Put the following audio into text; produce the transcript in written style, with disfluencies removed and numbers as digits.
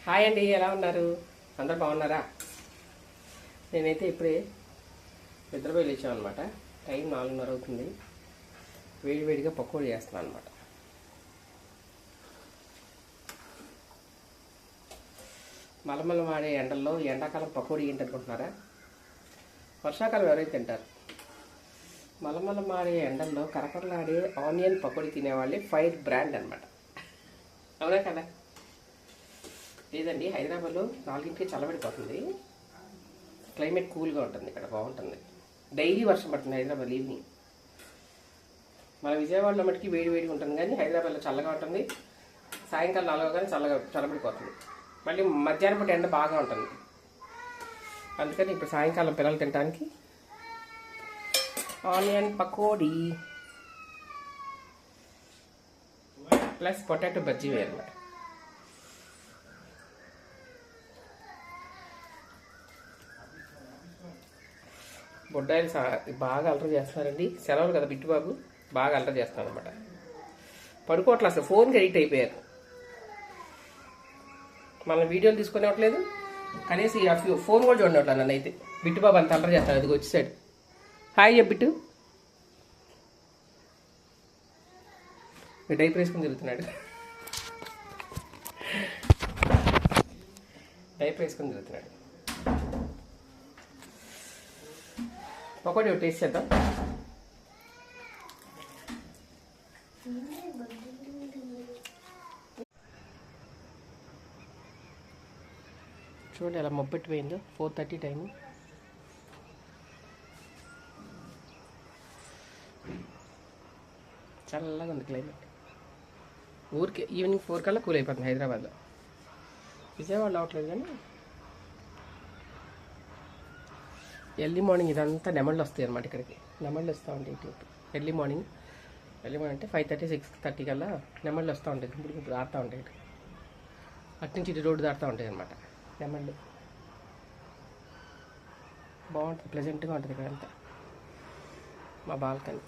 Hi అండి, ఎలా ఉన్నారు? అందరు బాగున్నారా? నేనైతే ఇప్పుడే నిద్రపోయి లేచాను అనమాట. టైం 4:30 అవుతుంది. వేడివేడిగా పకోడీ చేస్తున్నాను అనమాట. మలమల వాడే ఎండల్లో ఎండాకాలం పకోడీ ఏంటి అనుకుంటున్నారా? వర్షాకాలం ఎవరైతే తింటారు? మలమల మాడే ఎండల్లో కరకరలాడే ఆనియన్ పకోడీ తినేవాళ్ళే ఫైర్ బ్రాండ్ అనమాట. అవునా కదా? లేదండి, హైదరాబాద్లో 4ంటికి చల్లబడిపోతుంది. క్లైమేట్ కూల్గా ఉంటుంది, ఇక్కడ బాగుంటుంది. డైలీ వర్షం పడుతుంది హైదరాబాద్ ఈవినింగ్. మన విజయవాడలో మటుకి వేడిగా ఉంటుంది, కానీ హైదరాబాద్లో చల్లగా ఉంటుంది. సాయంకాలం 4 కానీ చల్లబడిపోతుంది. మళ్ళీ మధ్యాహ్నం పూట ఎండ బాగా ఉంటుంది. అందుకని ఇప్పుడు సాయంకాలం పిల్లలు తినడానికి onion pakodi plus potato bajji వేయాలి. బొడ్డాయిలు బాగా అలర చేస్తున్నారండి. సెలవులు కదా, బిట్టుబాబు బాగా అలర చేస్తున్నాను అనమాట. పడుకోవట్లేదు, అసలు ఫోన్కి ఎడిక్ట్ అయిపోయారు. మనం వీడియోలు తీసుకునేవట్లేదు, కనీసం ఫోన్ కూడా చూడనట్లేదు. నన్ను అయితే బిట్టుబాబు అంత అలర చేస్తాను. అది వచ్చేసాడు. Hi bit. డైపర్ వేసుకుని తిరుగుతున్నాడు. డైపర్ వేసుకుని తిరుగుతున్నాడు. ఒకటి టేస్ట్ చేద్దాం. చూడండి ఎలా మొబ్బెట్టిపోయిందో. 4:30 టైము. చల్లగా ఉంది క్లైమేట్. ఊరికి ఈవినింగ్ 4 కల్లా కూల్ అయిపోతుంది హైదరాబాద్లో. విజయవాడలో అవట్లేదు, కానీ ఎర్లీ మార్నింగ్ ఇదంతా నెమళ్ళు వస్తాయి అనమాట. ఇక్కడికి నెమళ్ళు వస్తూ ఉంటాయి ఇటు. ఎర్లీ మార్నింగ్ అంటే 5:30, 6:30 కల్లా నెమళ్ళు వస్తూ ఉంటాయి. గుంపుడు ఆడుతూ ఉంటాయి. ఇటు అటు నుంచి ఇటు రోడ్డు దాడుతూ ఉంటాయి అనమాట నెమళ్ళు. బాగుంటుంది, ప్లెజెంట్గా ఉంటుంది ఇక్కడంతా. మా బాల్కనీ.